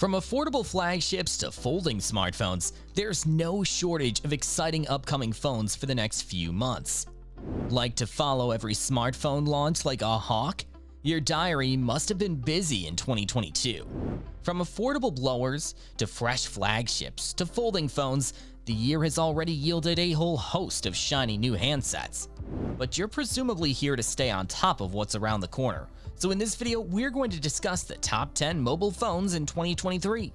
From affordable flagships to folding smartphones, there's no shortage of exciting upcoming phones for the next few months. Like to follow every smartphone launch like a hawk? Your diary must have been busy in 2022. From affordable blowers to fresh flagships to folding phones, the year has already yielded a whole host of shiny new handsets. But you're presumably here to stay on top of what's around the corner. So in this video, we're going to discuss the top 10 mobile phones in 2023.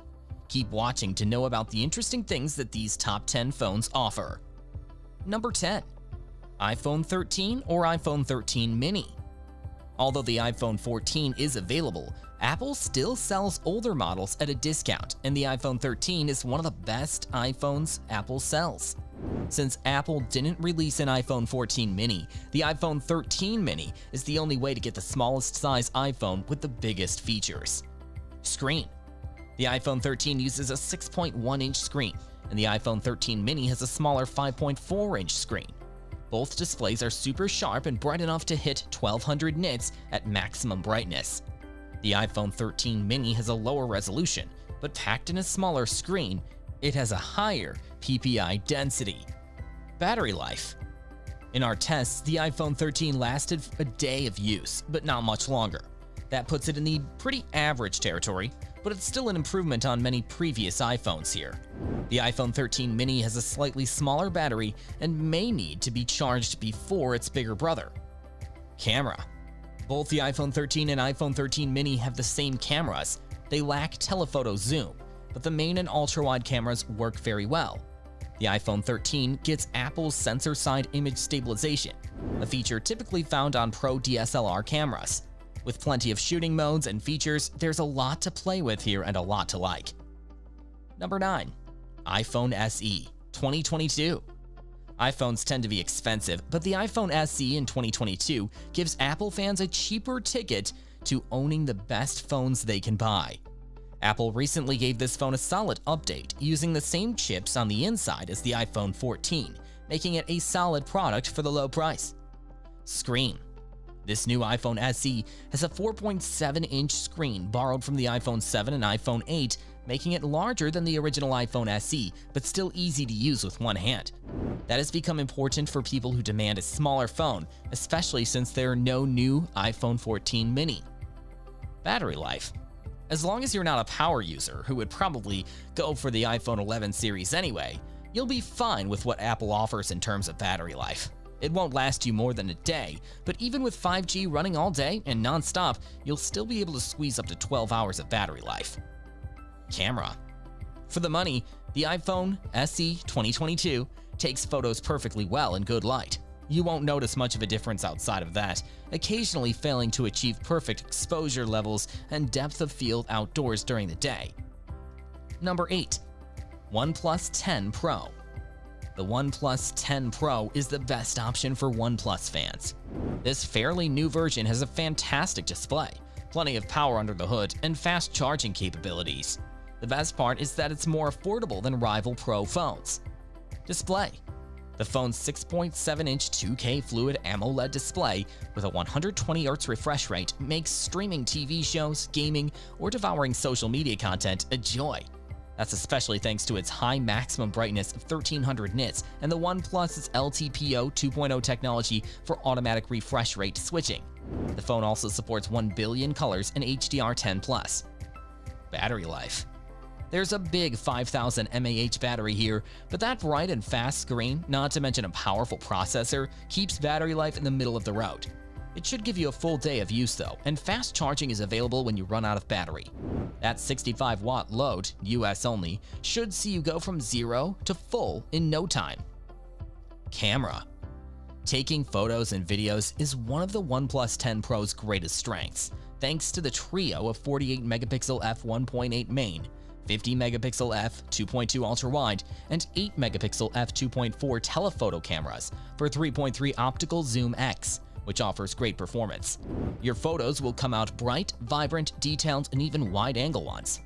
Keep watching to know about the interesting things that these top 10 phones offer. Number 10. iPhone 13 or iPhone 13 mini. Although the iPhone 14 is available, Apple still sells older models at a discount, and the iPhone 13 is one of the best iPhones Apple sells. Since Apple didn't release an iPhone 14 mini, the iPhone 13 mini is the only way to get the smallest size iPhone with the biggest features. Screen. The iPhone 13 uses a 6.1-inch screen, and the iPhone 13 mini has a smaller 5.4-inch screen. Both displays are super sharp and bright enough to hit 1200 nits at maximum brightness. The iPhone 13 mini has a lower resolution, but packed in a smaller screen, it has a higher PPI density. Battery life. In our tests, the iPhone 13 lasted a day of use, but not much longer. That puts it in the pretty average territory, but it's still an improvement on many previous iPhones here. The iPhone 13 mini has a slightly smaller battery and may need to be charged before its bigger brother. Camera. Both the iPhone 13 and iPhone 13 mini have the same cameras. They lack telephoto zoom, but the main and ultra-wide cameras work very well. The iPhone 13 gets Apple's sensor side image stabilization, a feature typically found on pro DSLR cameras. With plenty of shooting modes and features, there's a lot to play with here and a lot to like. Number 9. iPhone SE 2022. iPhones tend to be expensive, but the iPhone SE in 2022 gives Apple fans a cheaper ticket to owning the best phones they can buy. Apple recently gave this phone a solid update using the same chips on the inside as the iPhone 14, making it a solid product for the low price. Screen. This new iPhone SE has a 4.7-inch screen borrowed from the iPhone 7 and iPhone 8, making it larger than the original iPhone SE, but still easy to use with one hand. That has become important for people who demand a smaller phone, especially since there are no new iPhone 14 mini. Battery life. As long as you're not a power user who would probably go for the iPhone 11 series anyway, you'll be fine with what Apple offers in terms of battery life. It won't last you more than a day, but even with 5G running all day and non-stop, you'll still be able to squeeze up to 12 hours of battery life. Camera. For the money, the iPhone SE 2022 takes photos perfectly well in good light. You won't notice much of a difference outside of that, occasionally failing to achieve perfect exposure levels and depth of field outdoors during the day. Number 8. OnePlus 10 Pro. The OnePlus 10 Pro is the best option for OnePlus fans. This fairly new version has a fantastic display, plenty of power under the hood, and fast charging capabilities. The best part is that it's more affordable than rival Pro phones. Display. The phone's 6.7-inch 2K Fluid AMOLED display with a 120Hz refresh rate makes streaming TV shows, gaming, or devouring social media content a joy. That's especially thanks to its high maximum brightness of 1300 nits and the OnePlus's LTPO 2.0 technology for automatic refresh rate switching. The phone also supports 1 billion colors in HDR10+. Battery life. There's a big 5000 mAh battery here, but that bright and fast screen, not to mention a powerful processor, keeps battery life in the middle of the road. It should give you a full day of use though, and fast charging is available when you run out of battery. That 65-watt load, US only, should see you go from 0 to full in no time. Camera. Taking photos and videos is one of the OnePlus 10 Pro's greatest strengths, thanks to the trio of 48-megapixel f1.8 main, 50-megapixel f2.2 ultra-wide, and 8-megapixel f2.4 telephoto cameras for 3.3 optical zoom X, which offers great performance. Your photos will come out bright, vibrant, detailed, and even wide-angle ones.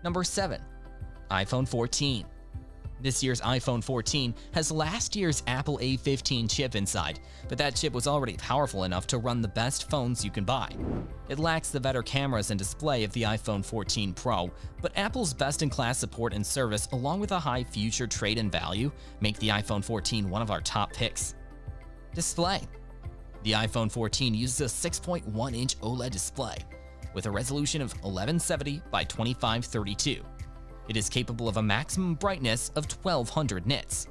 Number 7. iPhone 14. This year's iPhone 14 has last year's Apple A15 chip inside, but that chip was already powerful enough to run the best phones you can buy. It lacks the better cameras and display of the iPhone 14 Pro, but Apple's best-in-class support and service along with a high future trade-in value make the iPhone 14 one of our top picks. Display. The iPhone 14 uses a 6.1-inch OLED display with a resolution of 1170 by 2532. It is capable of a maximum brightness of 1200 nits.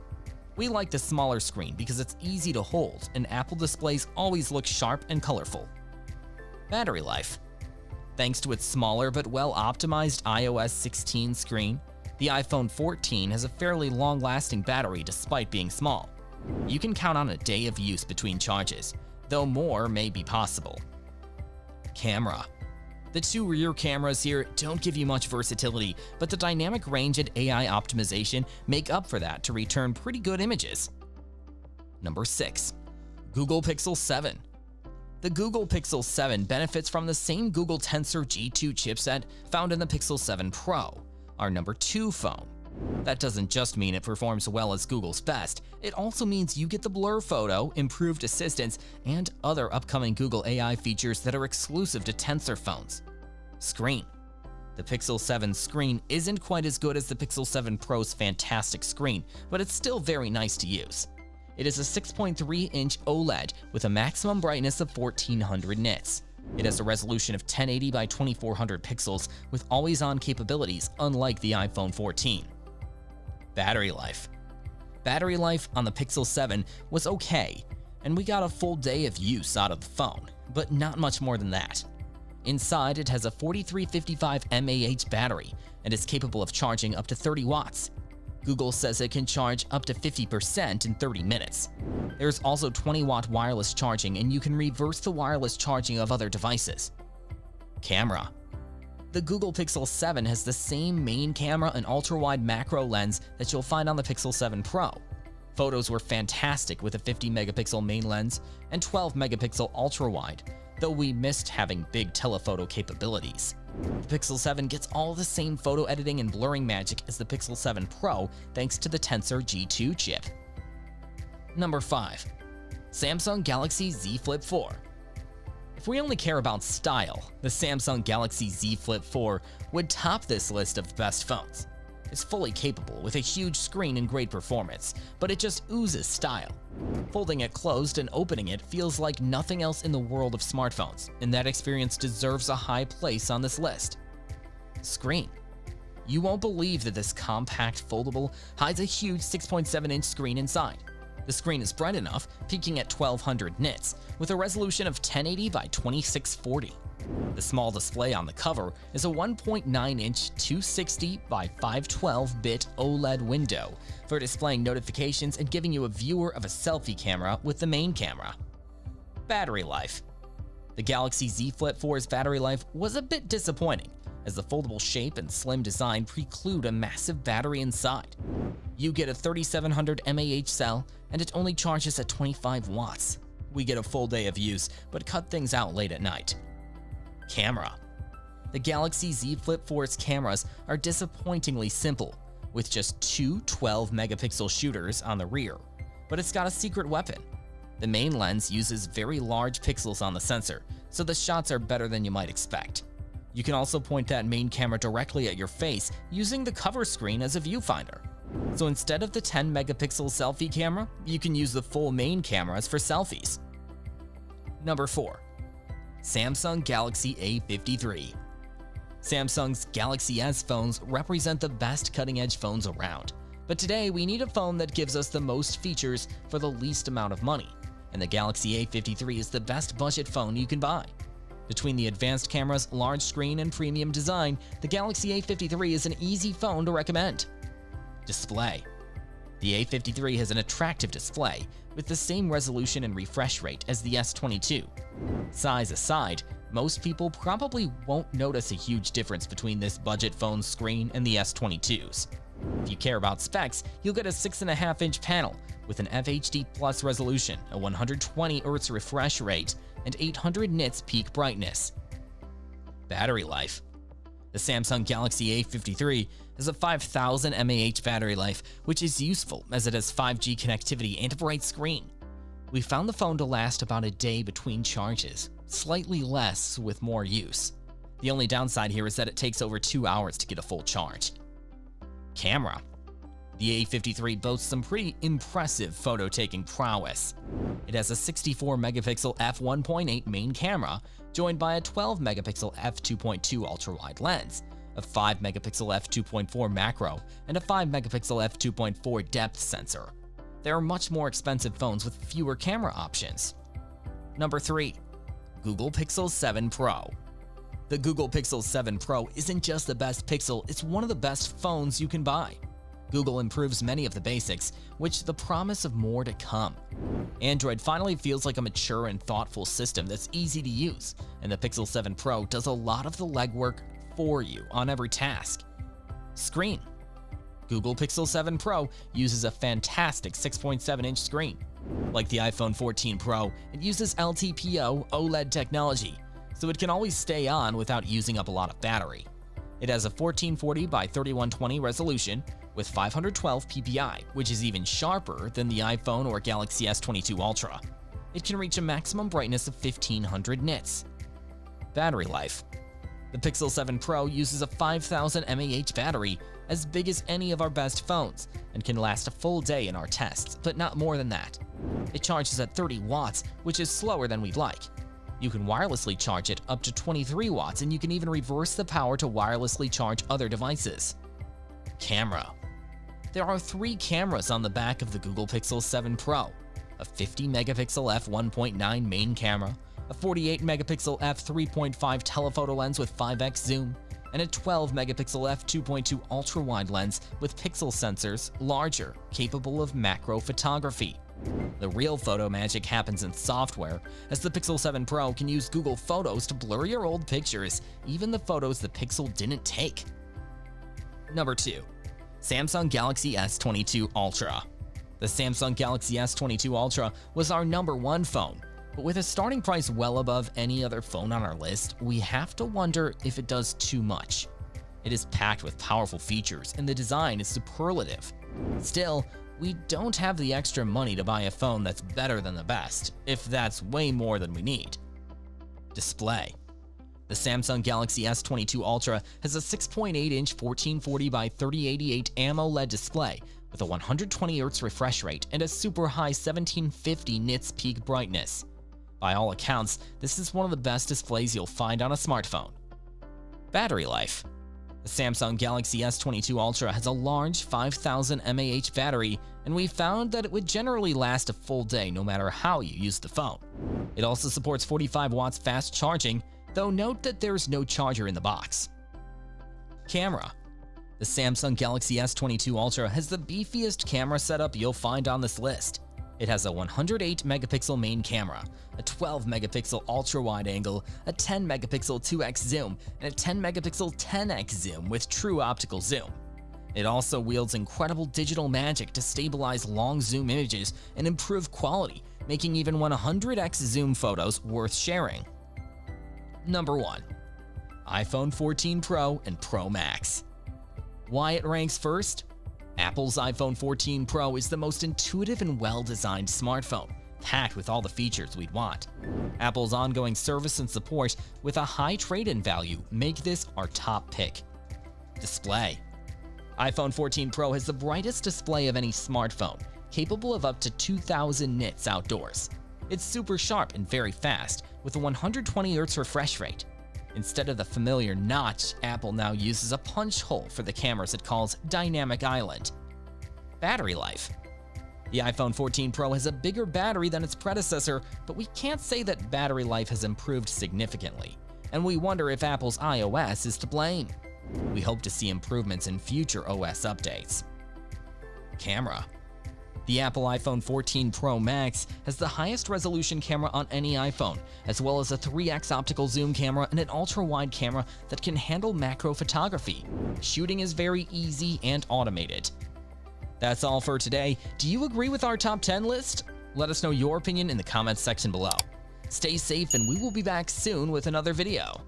We like the smaller screen because it's easy to hold and Apple displays always look sharp and colorful. Battery life. Thanks to its smaller but well-optimized iOS 16 screen, the iPhone 14 has a fairly long-lasting battery despite being small. You can count on a day of use between charges, though more may be possible. Camera. The two rear cameras here don't give you much versatility, but the dynamic range and AI optimization make up for that to return pretty good images. Number 6. Google Pixel 7. The Google Pixel 7 benefits from the same Google Tensor G2 chipset found in the Pixel 7 Pro, our number 2 phone. That doesn't just mean it performs well as Google's best, it also means you get the blur photo, improved assistance, and other upcoming Google AI features that are exclusive to Tensor phones. Screen. The Pixel 7 screen isn't quite as good as the Pixel 7 Pro's fantastic screen, but it's still very nice to use. It is a 6.3-inch OLED with a maximum brightness of 1400 nits. It has a resolution of 1080 by 2400 pixels with always-on capabilities unlike the iPhone 14. Battery life. Battery life on the Pixel 7 was okay, and we got a full day of use out of the phone, but not much more than that. Inside, it has a 4355 mAh battery and is capable of charging up to 30 watts. Google says it can charge up to 50% in 30 minutes. There's also 20-watt wireless charging, and you can reverse the wireless charging of other devices. Camera. The Google Pixel 7 has the same main camera and ultra-wide macro lens that you'll find on the Pixel 7 Pro. Photos were fantastic with a 50-megapixel main lens and 12-megapixel ultra-wide, though we missed having big telephoto capabilities. The Pixel 7 gets all the same photo editing and blurring magic as the Pixel 7 Pro thanks to the Tensor G2 chip. Number 5. Samsung Galaxy Z Flip 4. If we only care about style, the Samsung Galaxy Z Flip 4 would top this list of best phones. It's fully capable with a huge screen and great performance, but it just oozes style. Folding it closed and opening it feels like nothing else in the world of smartphones, and that experience deserves a high place on this list. Screen. You won't believe that this compact foldable hides a huge 6.7-inch screen inside. The screen is bright enough, peaking at 1200 nits, with a resolution of 1080 by 2640. The small display on the cover is a 1.9-inch 260 by 512-bit OLED window for displaying notifications and giving you a viewer of a selfie camera with the main camera. Battery life. The Galaxy Z Flip 4's battery life was a bit disappointing, as the foldable shape and slim design preclude a massive battery inside. You get a 3700 mAh cell, and it only charges at 25 watts. We get a full day of use, but cut things out late at night. Camera. The Galaxy Z Flip 4's cameras are disappointingly simple, with just two 12-megapixel shooters on the rear, but it's got a secret weapon. The main lens uses very large pixels on the sensor, so the shots are better than you might expect. You can also point that main camera directly at your face using the cover screen as a viewfinder. So instead of the 10-megapixel selfie camera, you can use the full main cameras for selfies. Number 4. Samsung Galaxy A53. Samsung's Galaxy S phones represent the best cutting-edge phones around. But today, we need a phone that gives us the most features for the least amount of money, and the Galaxy A53 is the best budget phone you can buy. Between the advanced cameras, large screen, and premium design, the Galaxy A53 is an easy phone to recommend. Display. The A53 has an attractive display with the same resolution and refresh rate as the S22. Size aside, most people probably won't notice a huge difference between this budget phone's screen and the S22's. If you care about specs, you'll get a 6.5-inch panel with an FHD Plus resolution, a 120 Hz refresh rate, and 800 nits peak brightness. Battery life. The Samsung Galaxy A53 has a 5000 mAh battery life, which is useful as it has 5G connectivity and a bright screen. We found the phone to last about a day between charges, slightly less with more use. The only downside here is that it takes over 2 hours to get a full charge. Camera. The A53 boasts some pretty impressive photo-taking prowess. It has a 64-megapixel f1.8 main camera, joined by a 12-megapixel f2.2 ultra-wide lens, a 5-megapixel f2.4 macro, and a 5-megapixel f2.4 depth sensor. There are much more expensive phones with fewer camera options. Number 3. Google Pixel 7 Pro. The Google Pixel 7 Pro isn't just the best Pixel, it's one of the best phones you can buy. Google improves many of the basics, which the promise of more to come. Android finally feels like a mature and thoughtful system that's easy to use, and the Pixel 7 Pro does a lot of the legwork for you on every task. Screen. Google Pixel 7 Pro uses a fantastic 6.7-inch screen. Like the iPhone 14 Pro, it uses LTPO OLED technology, so it can always stay on without using up a lot of battery. It has a 1440 by 3120 resolution with 512 ppi, which is even sharper than the iPhone or Galaxy S22 Ultra. It can reach a maximum brightness of 1500 nits. Battery life. The Pixel 7 Pro uses a 5000 mAh battery, as big as any of our best phones, and can last a full day in our tests, but not more than that. It charges at 30 watts, which is slower than we'd like. You can wirelessly charge it up to 23 watts, and you can even reverse the power to wirelessly charge other devices. Camera. There are 3 cameras on the back of the Google Pixel 7 Pro: a 50-megapixel f1.9 main camera, a 48-megapixel f3.5 telephoto lens with 5x zoom, and a 12-megapixel f2.2 ultra-wide lens with pixel sensors larger, capable of macro photography. The real photo magic happens in software, as the Pixel 7 Pro can use Google Photos to blur your old pictures, even the photos the Pixel didn't take. Number 2. Samsung Galaxy S22 Ultra. The Samsung Galaxy S22 Ultra was our number 1 phone, but with a starting price well above any other phone on our list, we have to wonder if it does too much. It is packed with powerful features and the design is superlative. Still, we don't have the extra money to buy a phone that's better than the best, if that's way more than we need. Display. The Samsung Galaxy S22 Ultra has a 6.8-inch 1440 by 3088 AMOLED display with a 120Hz refresh rate and a super high 1750 nits peak brightness. By all accounts, this is one of the best displays you'll find on a smartphone. Battery life. The Samsung Galaxy S22 Ultra has a large 5000 mAh battery, and we found that it would generally last a full day no matter how you use the phone. It also supports 45 watts fast charging, though note that there's no charger in the box. Camera. The Samsung Galaxy S22 Ultra has the beefiest camera setup you'll find on this list. It has a 108-megapixel main camera, a 12-megapixel ultra-wide angle, a 10-megapixel 2x zoom, and a 10-megapixel 10x zoom with true optical zoom. It also wields incredible digital magic to stabilize long zoom images and improve quality, making even 100x zoom photos worth sharing. Number 1. iPhone 14 Pro and Pro Max. Why it ranks first? Apple's iPhone 14 Pro is the most intuitive and well-designed smartphone, packed with all the features we'd want. Apple's ongoing service and support with a high trade-in value make this our top pick. Display. iPhone 14 Pro has the brightest display of any smartphone, capable of up to 2000 nits outdoors. It's super sharp and very fast, with a 120Hz refresh rate. Instead of the familiar notch, Apple now uses a punch hole for the cameras it calls Dynamic Island. Battery life. The iPhone 14 Pro has a bigger battery than its predecessor, but we can't say that battery life has improved significantly, and we wonder if Apple's iOS is to blame. We hope to see improvements in future OS updates. Camera. The Apple iPhone 14 Pro Max has the highest resolution camera on any iPhone, as well as a 3x optical zoom camera and an ultra-wide camera that can handle macro photography. Shooting is very easy and automated. That's all for today. Do you agree with our top 10 list? Let us know your opinion in the comments section below. Stay safe, and we will be back soon with another video.